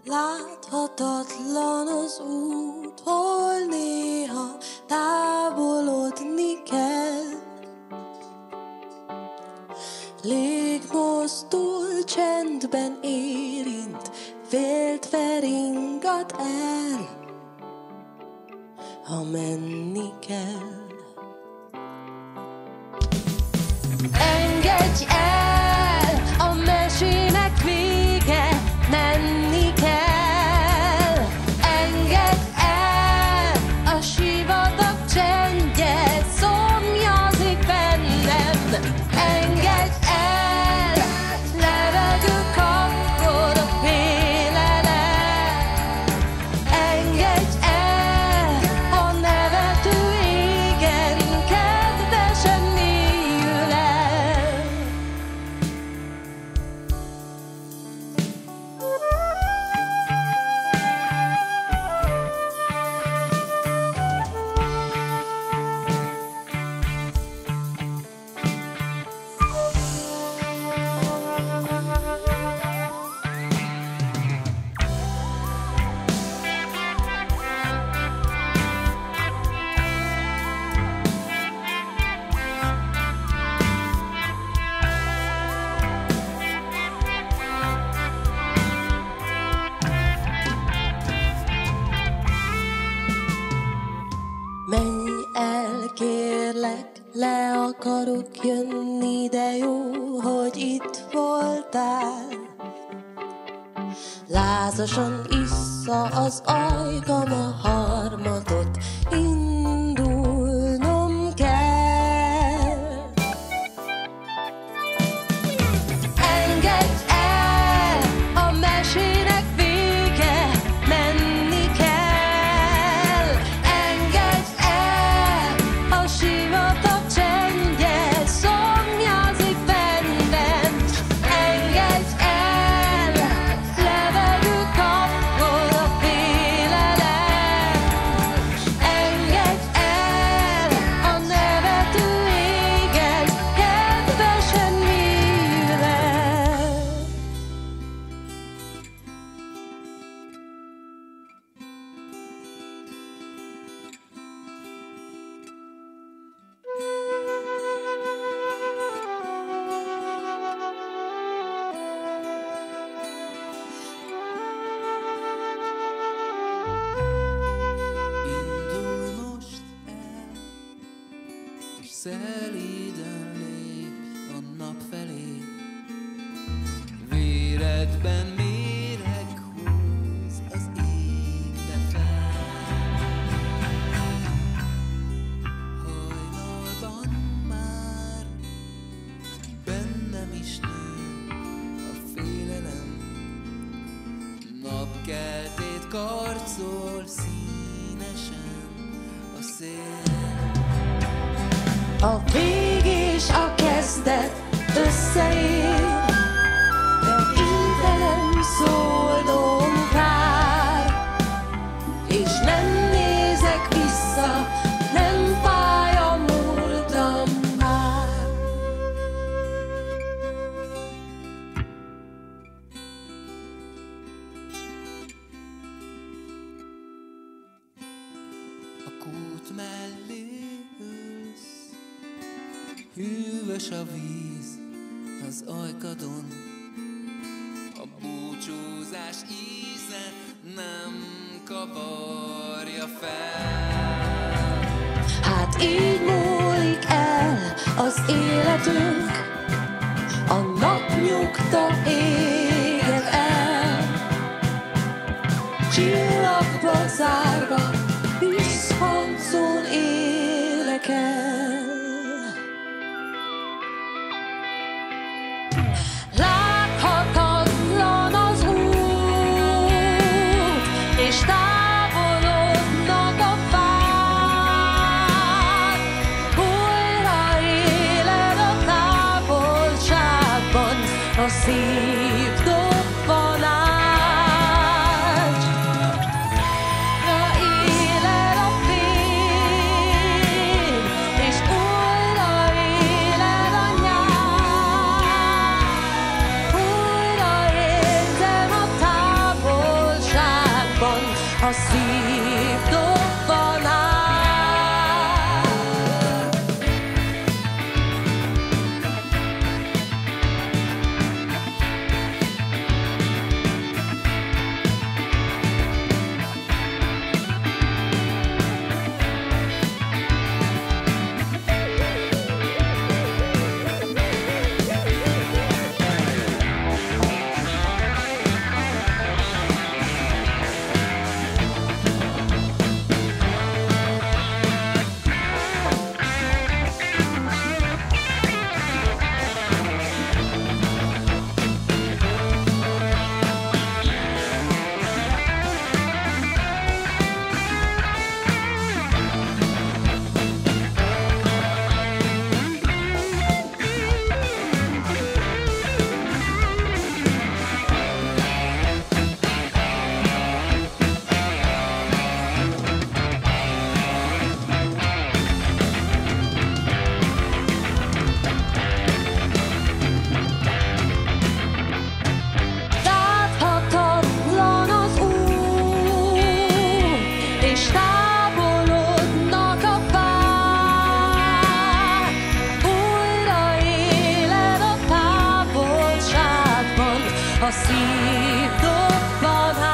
Láthatatlan az út, hol néha távolodni kell. Légmozdul, csendben érint, féltve ringat el, ha menni kell. Engedj el, a mesének vége, menni kell. Engedd el, a sivatag csendje szomjazik bennem. Engedd el, levegő kapkod a félelem. Engedj el, a nevető égen kedvesen mélyül el. Menj el, kérlek, le akarok jönni, de jó, hogy itt voltál. Lázasan issza az ajkam a harmatot, indulnom kell. Engedj el, a mesének vége, menni kell. Engedj el, a sivatag csendje szomjazik bennem. Engedj el, levegő kapkod a félelem. Engedj el, a nevető égen kedvesen mélyül el. Indulj most el, és szelíden lépj a nap felé. Véredben méreg húz az égbe fel. Hajnalban már bennem is nő a félelem. Napkeltét karcol színesen a szél. A vég és a kezdet összeér, de ide nem szólnom kár, és nem nézek vissza, nem fáj a múltam már. A kút mellé ülsz, hűvös a víz az ajkadon. A búcsúzás íze nem kavarja fel. Hát így múlik el az életünk, a napnyugta éget el. Csillagba zárva, visszhangzón élek el. Láthatatlan az út, és távolodnak a fák. a szív dobbanás. Élen a fény, és újra élen a nyár. Újra érzem a távolságban a szív dobbanás. Láthatatlan az út, és távolodnak a fák. Újra élen a távolságban a szív dobbanás.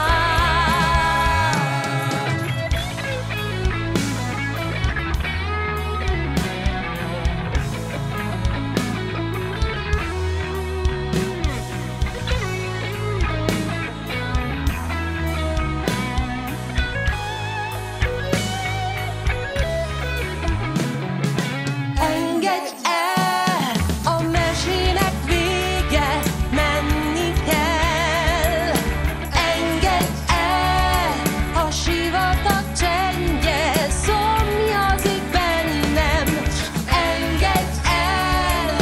Engedj el, a mesének vége, menni kell. Engedj el, a sivatag csendje szomjazik bennem. Engedj el,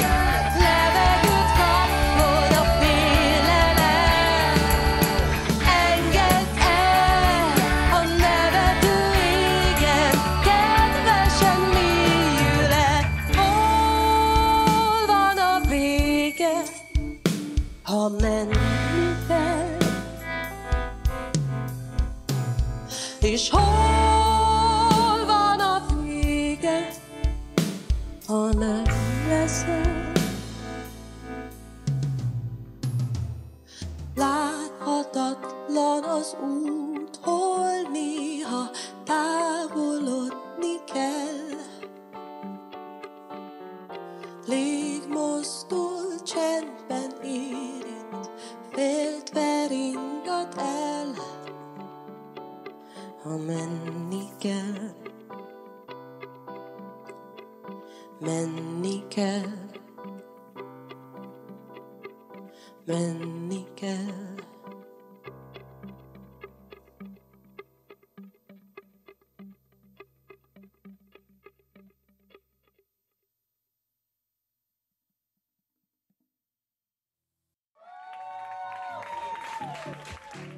levegőt kapod a félelem. Engedj el, a nevető égen, kedvesen mélyület. Hol van a vége, ha menni kell? És hol van a vége, ha nem leszel? Láthatatlan az út, hol néha távolodni kell. Légmozdul, csendben érint, féltve ringat el, ha menni kell. Menni kell. Menni kell.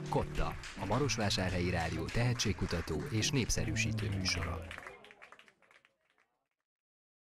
Kotta, a Marosvásárhelyi Rádió tehetségkutató és népszerűsítő műsora.